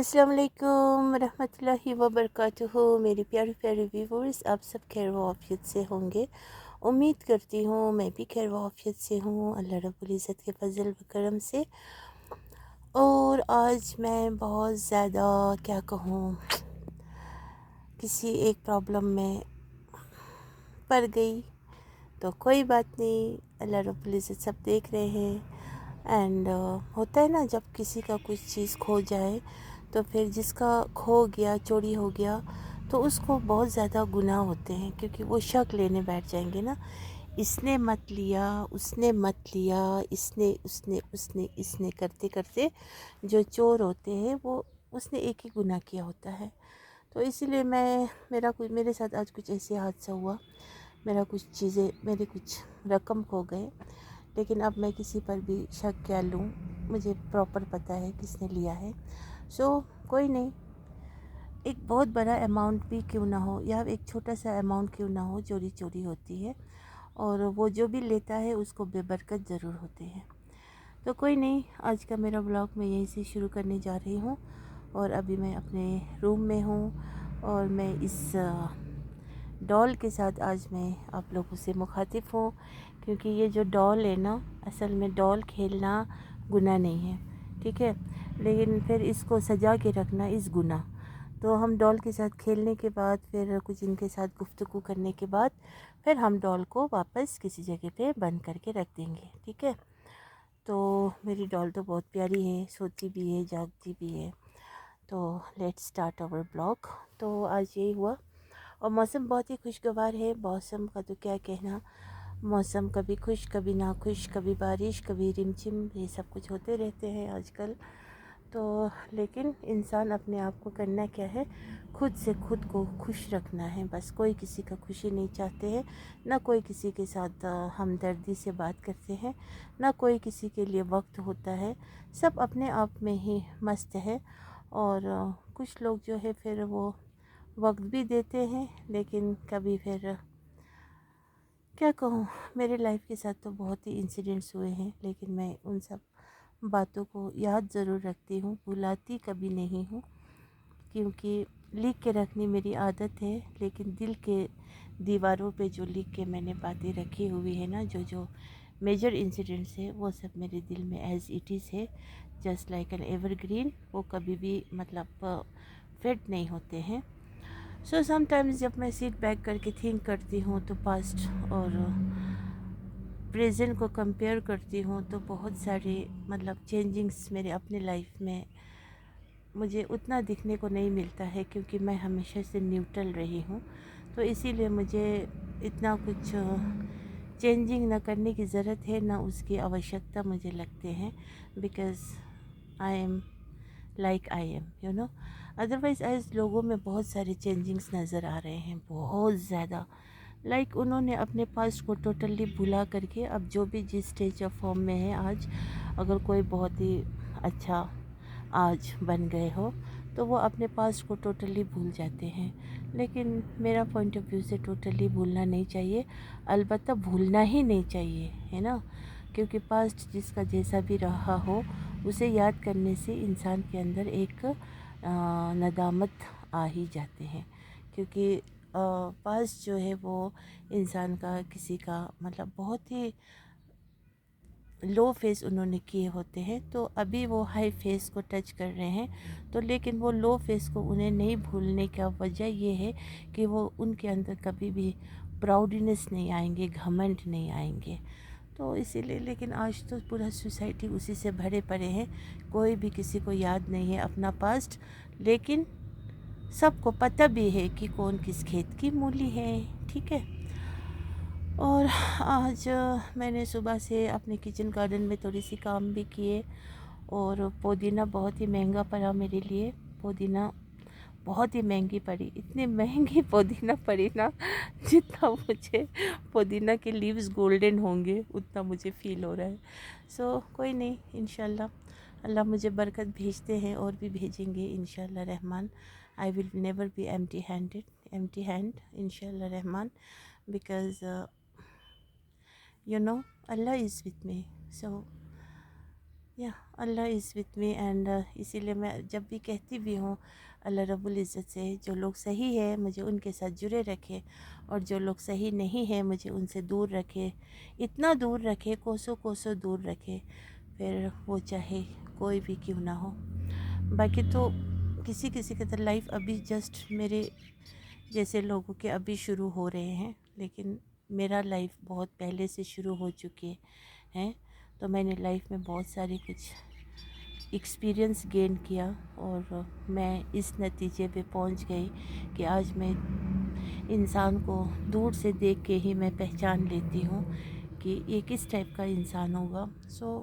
अस्सलाम वालेकुम रहमतुल्लाहि व बरकातुहू। मेरी प्यारी प्यारी व्यूवर्स, आप सब खैर व आफियत से होंगे। उम्मीद करती हूँ मैं भी खैर व आफियत से हूँ, अल्लाह रब्बुल इज़्ज़त के फजल व करम से। और आज मैं बहुत ज़्यादा क्या कहूँ, किसी एक प्रॉब्लम में पड़ गई। तो कोई बात नहीं, अल्लाह रब्बुल इज़्ज़त सब देख रहे हैं। एंड होता है ना, जब किसी का कुछ चीज़ खो जाए तो फिर जिसका खो गया, चोरी हो गया, तो उसको बहुत ज़्यादा गुनाह होते हैं, क्योंकि वो शक लेने बैठ जाएंगे ना, इसने मत लिया, उसने मत लिया, इसने उसने उसने इसने करते करते जो चोर होते हैं वो उसने एक ही गुनाह किया होता है। तो इसीलिए मेरे साथ आज कुछ ऐसे हादसा हुआ। मेरा कुछ चीज़ें, मेरे कुछ रकम खो गए, लेकिन अब मैं किसी पर भी शक क्या लूँ, मुझे प्रॉपर पता है किसने लिया है। कोई नहीं, एक बहुत बड़ा अमाउंट भी क्यों ना हो या एक छोटा सा अमाउंट क्यों ना हो, चोरी चोरी होती है, और वो जो भी लेता है उसको बेबरकत ज़रूर होते हैं। तो कोई नहीं, आज का मेरा ब्लॉग मैं यहीं से शुरू करने जा रही हूँ। और अभी मैं अपने रूम में हूँ और मैं इस डॉल के साथ आज मैं आप लोगों से मुखातिब हूँ, क्योंकि ये जो डॉल है ना, असल में डॉल खेलना गुनाह नहीं है, ठीक है, लेकिन फिर इसको सजा के रखना इस गुनाह। तो हम डॉल के साथ खेलने के बाद, फिर कुछ इनके साथ गुफ्तगू करने के बाद, फिर हम डॉल को वापस किसी जगह पे बंद करके रख देंगे, ठीक है। तो मेरी डॉल तो बहुत प्यारी है, सोती भी है, जागती भी है। तो लेट्स स्टार्ट आवर ब्लॉग। तो आज यही हुआ, और मौसम बहुत ही खुशगवार है। मौसम का तो क्या कहना, मौसम कभी खुश कभी ना खुश, कभी बारिश कभी रिमझिम, ये सब कुछ होते रहते हैं आजकल। तो लेकिन इंसान अपने आप को करना क्या है, खुद से खुद को खुश रखना है बस। कोई किसी का खुशी नहीं चाहते हैं, ना कोई किसी के साथ हमदर्दी से बात करते हैं, ना कोई किसी के लिए वक्त होता है। सब अपने आप में ही मस्त है। और कुछ लोग जो है फिर वो वक्त भी देते हैं, लेकिन कभी फिर क्या कहूँ, मेरे लाइफ के साथ तो बहुत ही इंसिडेंट्स हुए हैं, लेकिन मैं उन सब बातों को याद ज़रूर रखती हूँ, भुलाती कभी नहीं हूँ, क्योंकि लिख के रखनी मेरी आदत है। लेकिन दिल के दीवारों पे जो लिख के मैंने बातें रखी हुई है ना, जो जो मेजर इंसिडेंट्स है, वो सब मेरे दिल में एज़ इट इज़ है, जस्ट लाइक एन एवरग्रीन। वो कभी भी मतलब फेड नहीं होते हैं। समटाइम्स जब मैं सीट बैक करके थिंक करती हूँ, तो पास्ट और प्रेजेंट को कंपेयर करती हूँ, तो बहुत सारे मतलब चेंजिंग्स मेरे अपने लाइफ में मुझे उतना दिखने को नहीं मिलता है, क्योंकि मैं हमेशा से न्यूट्रल रही हूँ। तो इसीलिए मुझे इतना कुछ चेंजिंग ना करने की ज़रूरत है, ना उसकी आवश्यकता मुझे लगते हैं, because I am like I am, you know. Otherwise आज लोगों में बहुत सारे चेंजिंग्स नज़र आ रहे हैं, बहुत ज़्यादा। लाइक उन्होंने अपने पास्ट को टोटली भुला करके अब जो भी जिस स्टेज ऑफ फॉर्म में है आज, अगर कोई बहुत ही अच्छा आज बन गए हो, तो वो अपने पास्ट को टोटली भूल जाते हैं। लेकिन मेरा पॉइंट ऑफ व्यू से टोटली भूलना नहीं चाहिए, अलबत्ता भूलना ही नहीं चाहिए, है ना, क्योंकि पास्ट जिसका जैसा भी रहा हो, उसे याद करने से इंसान के अंदर एक नदामत आ ही जाते हैं, क्योंकि पास्ट जो है वो इंसान का, किसी का मतलब बहुत ही लो फेस उन्होंने किए होते हैं, तो अभी वो हाई फेस को टच कर रहे हैं। तो लेकिन वो लो फेस को उन्हें नहीं भूलने का वजह ये है कि वो उनके अंदर कभी भी प्राउडनेस नहीं आएंगे, घमंड नहीं आएंगे। तो इसीलिए, लेकिन आज तो पूरा सोसाइटी उसी से भरे पड़े हैं, कोई भी किसी को याद नहीं है अपना पास्ट, लेकिन सबको पता भी है कि कौन किस खेत की मूली है, ठीक है। और आज मैंने सुबह से अपने किचन गार्डन में थोड़ी सी काम भी किए, और पुदीना बहुत ही महंगा पड़ा मेरे लिए। पुदीना बहुत ही महंगी पड़ी, इतनी महंगी पुदीना पड़ी ना, जितना मुझे पुदीना के लीव्स गोल्डन होंगे उतना मुझे फ़ील हो रहा है। कोई नहीं, इंशाल्लाह अल्लाह मुझे बरकत भेजते हैं और भी भेजेंगे इंशाल्लाह Rahman. I will never be empty hand इंशाल्लाह Rahman, because, you know, Allah is with me. So, या Allah is with me and इसीलिए मैं जब भी कहती भी हूँ अल्लाह रब्बुल इज़्ज़त से जो लोग सही है मुझे उनके साथ जुड़े रखे और जो लोग सही नहीं है मुझे उनसे दूर रखे, इतना दूर रखे, कोसों कोसों दूर रखे, फिर वो चाहे कोई भी क्यों ना हो। बाकी तो किसी किसी की तो लाइफ अभी जस्ट मेरे जैसे लोगों के अभी शुरू हो रहे हैं, लेकिन मेरा लाइफ बहुत पहले से शुरू हो चुकी है। तो मैंने लाइफ में बहुत सारी कुछ एक्सपीरियंस गेन किया और मैं इस नतीजे पे पहुंच गई कि आज मैं इंसान को दूर से देख के ही मैं पहचान लेती हूँ कि ये किस टाइप का इंसान होगा। सो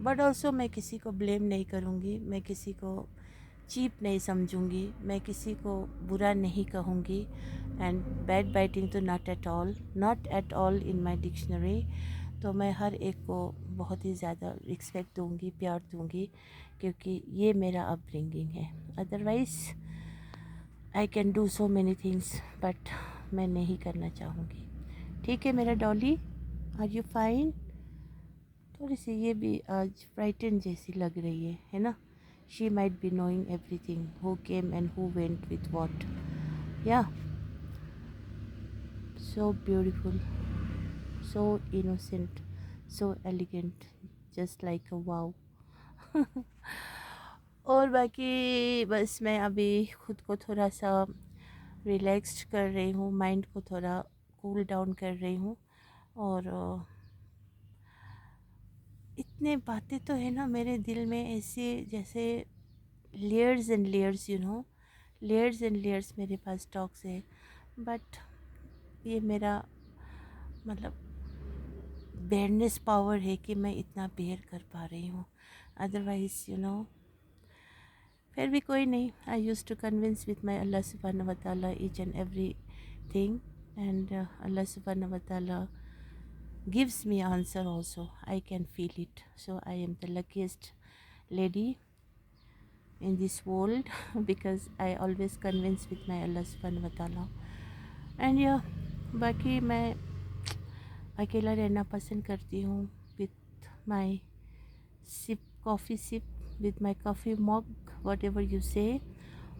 बट ऑल्सो मैं किसी को ब्लेम नहीं करूँगी, मैं किसी को चीप नहीं समझूंगी, मैं किसी को बुरा नहीं कहूँगी एंड बैड बाइटिंग तो not at all in my dictionary. तो मैं हर एक को बहुत ही ज़्यादा रिस्पेक्ट दूंगी, प्यार दूंगी, क्योंकि ये मेरा अपब्रिंगिंग है। Otherwise I can do so many things but मैं नहीं करना चाहूँगी। ठीक है मेरा डॉली, आर यू फाइन? थोड़ी सी ये भी आज फ्राइटन जैसी लग रही है ना? She might be knowing everything, who came and who went with what. Yeah so beautiful, so innocent, so elegant, just like a wow. और बाकी बस मैं अभी खुद को थोड़ा सा रिलैक्स्ड कर रही हूँ, माइंड को थोड़ा कूल डाउन कर रही हूँ। और इतने बातें तो है ना मेरे दिल में, ऐसे जैसे layers and layers, you know, layers and layers मेरे पास स्टॉक्स है। बट ये मेरा मतलब बेयरनेस पावर है कि मैं इतना बेयर कर पा रही हूँ। अदरवाइज़ यू नो, फिर भी कोई नहीं, I use to convince with my Allah सुब्हानहू व तआला each and every thing and Allah सुब्हानहू व तआला gives me answer also. I can feel it. So I am the luckiest lady in this world because I always convince with my Allah subhanahu wa ta'ala. And yeah, बाकी मैं अकेला रहना पसंद करती हूँ with my coffee sip, with my coffee mug, whatever you say,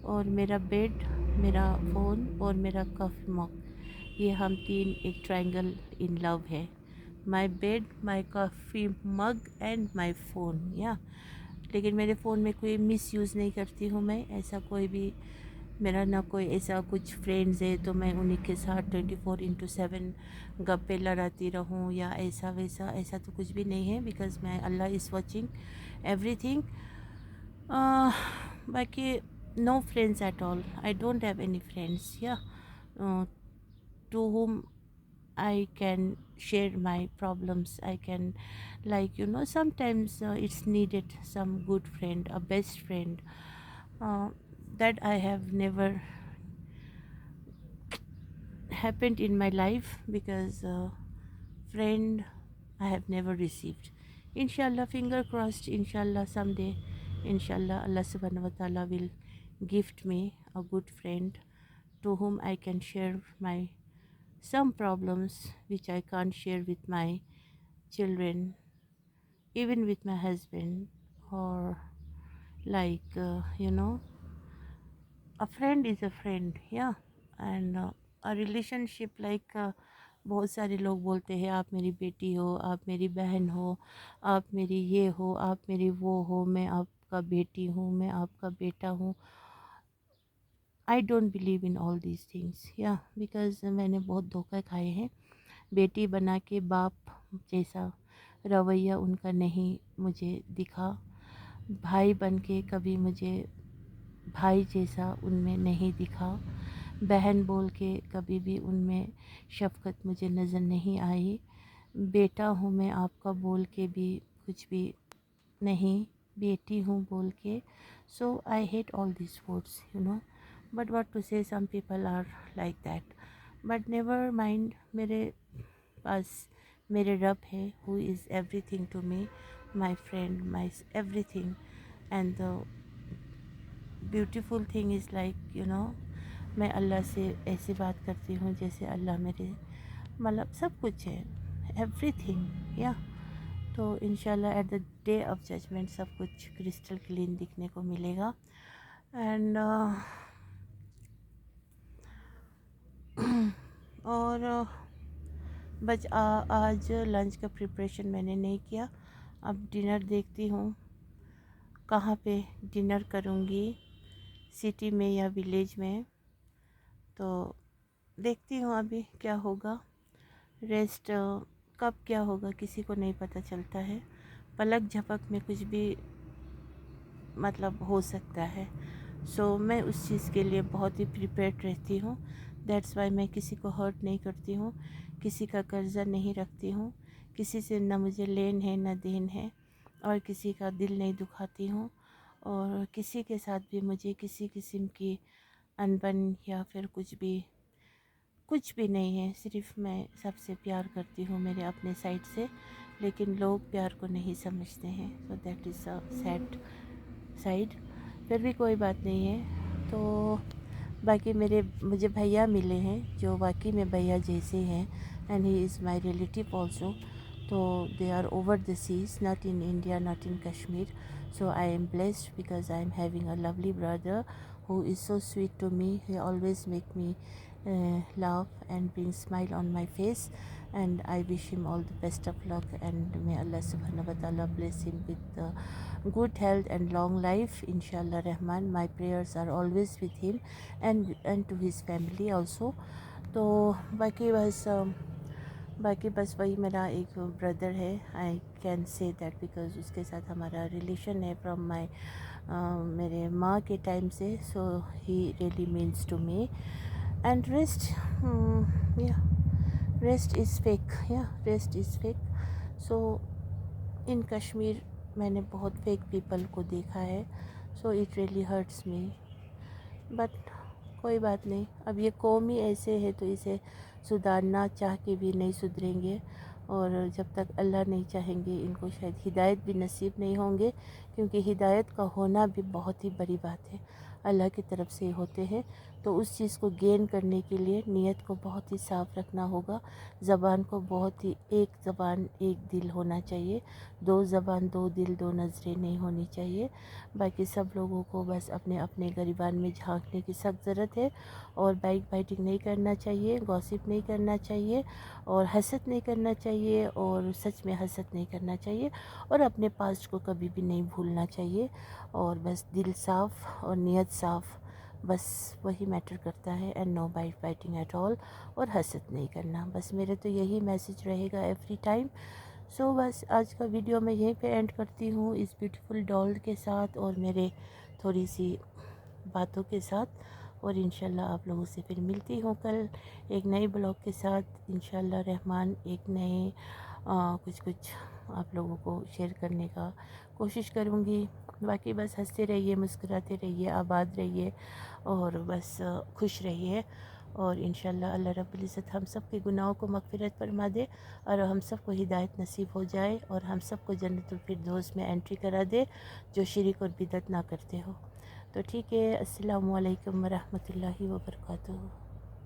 और मेरा bed, मेरा फ़ोन और मेरा कॉफ़ी मग, ये हम तीन एक ट्रायंगल इन लव है। My bed, my coffee mug and my phone. या लेकिन मेरे फ़ोन में कोई मिस यूज़ नहीं करती हूँ मैं, ऐसा कोई भी मेरा ना कोई ऐसा कुछ फ्रेंड्स है तो मैं उन्हीं के साथ 24/7 गप्पे लड़ाती रहूँ या ऐसा वैसा, ऐसा तो कुछ भी नहीं है, बिकॉज़ मैं अल्लाह इज़ वॉचिंग एवरीथिंग। बाकी no friends at all. I don't have any friends. Yeah, to whom I can share my problems. I can, like, you know, sometimes it's needed some good friend, a best friend, uh, that I have never happened in my life because friend I have never received. Inshallah, finger crossed. Inshallah, someday, inshallah, Allah subhanahu wa taala will gift me a good friend to whom I can share my some problems which I can't share with my children, even with my husband, or like you know, a friend is a friend, yeah, and a relationship like बहुत सारे लोग बोलते हैं आप मेरी बेटी हो, आप मेरी बहन हो, आप मेरी ये हो, आप मेरी वो हो, मैं आपका बेटी हूँ, मैं आपका बेटा हूँ। I don't believe in all these things, या बिकॉज मैंने बहुत धोखा खाए हैं। बेटी बना के बाप जैसा रवैया उनका नहीं मुझे दिखा, भाई बन के कभी मुझे भाई जैसा उनमें नहीं दिखा, बहन बोल के कभी भी उनमें शफ़क़त मुझे नज़र नहीं आई, बेटा हूँ मैं आपका बोल के भी कुछ भी नहीं, बेटी हूँ बोल के। So I hate all this words, you know, but what to say, some people are like that, but never mind. मेरे पास मेरे रब है who is everything to me, my friend, my everything. And the beautiful thing is like, you know, मैं अल्लाह से ऐसी बात करती हूँ जैसे अल्लाह मेरे मतलब सब कुछ है, एवरीथिंग, या। तो इंशाल्लाह at the day of judgment सब कुछ क्रिस्टल क्लीन दिखने को मिलेगा। एंड और आज लंच का प्रिपरेशन मैंने नहीं किया। अब डिनर देखती हूँ कहाँ पे डिनर करूँगी, सिटी में या विलेज में, तो देखती हूँ अभी क्या होगा। रेस्ट कब क्या होगा किसी को नहीं पता चलता है, पलक झपक में कुछ भी मतलब हो सकता है। सो मैं उस चीज़ के लिए बहुत ही प्रिपेयर्ड रहती हूँ। दैट्स वाई मैं किसी को हर्ट नहीं करती हूँ, किसी का कर्जा नहीं रखती हूँ, किसी से ना मुझे लेन है ना देन है, और किसी का दिल नहीं दुखाती हूँ, और किसी के साथ भी मुझे किसी किस्म की अनबन या फिर कुछ भी नहीं है। सिर्फ मैं सबसे प्यार करती हूँ मेरे अपने साइड से, लेकिन लोग प्यार को नहीं समझते हैं। So that is a sad side. फिर भी कोई बात नहीं है। तो बाकी मुझे भैया मिले हैं जो वाकई में भैया जैसे हैं, and he is my relative also. तो they are over the seas, not in India, not in Kashmir. So I am blessed because I am having a lovely brother who is so sweet to me. He always make me laugh and bring smile on my face, and I wish him all the best of luck, and may Allah subhanahu wa ta'ala bless him with good health and long life, inshallah rahman. My prayers are always with him and to his family also. तो बाकी बस वही मेरा एक brother है। I can say that because उसके साथ हमारा रिलेशन है फ्रॉम माई मेरे माँ के टाइम से। So he really means to me. And rest is fake, rest is fake. So in Kashmir मैंने बहुत फेक पीपल को देखा है। So it really hurts me, but कोई बात नहीं। अब ये कौम ही ऐसे है तो इसे सुधारना चाह के भी नहीं सुधरेंगे, और जब तक अल्लाह नहीं चाहेंगे इनको शायद हिदायत भी नसीब नहीं होंगे, क्योंकि हिदायत का होना भी बहुत ही बड़ी बात है, अल्लाह की तरफ से होते हैं। तो उस चीज़ को गेन करने के लिए नीयत को बहुत ही साफ़ रखना होगा, ज़बान को बहुत ही, एक ज़बान एक दिल होना चाहिए, दो ज़बान दो दिल दो नज़रें नहीं होनी चाहिए। बाकी सब लोगों को बस अपने अपने गिरबान में झांकने की सख्त ज़रूरत है, और बाइक बाइटिंग नहीं करना चाहिए, गॉसिप नहीं करना चाहिए, और हसद नहीं करना चाहिए, और सच में हसद नहीं करना चाहिए, और अपने पास्ट को कभी भी नहीं भूलना चाहिए। और बस दिल साफ़ और नीयत साफ़, बस वही मैटर करता है। And no biting at all, और हसद नहीं करना। बस मेरे तो यही मैसेज रहेगा एवरी टाइम। सो बस आज का वीडियो मैं यहीं पे एंड करती हूँ, इस ब्यूटीफुल डॉल के साथ और मेरे थोड़ी सी बातों के साथ। और इंशाल्लाह आप लोगों से फिर मिलती हूँ कल एक नए ब्लॉग के साथ, इंशाल्लाह रहमान। एक नए कुछ आप लोगों को शेयर करने का कोशिश करूँगी। बाकी बस हंसते रहिए, मुस्कुराते रहिए, आबाद रहिए, और बस खुश रहिए। और इंशाल्लाह अल्लाह रब्बुल इज़्ज़त हम सब के गुनाहों को मग़फ़िरत फरमा दे, और हम सब को हिदायत नसीब हो जाए, और हम सब को जन्नतुल फिरदौस में एंट्री करा दे, जो शिरक और बिदअत ना करते हो। तो ठीक है, अस्सलामु अलैकुम व रहमतुल्लाहि व बरकातुहू।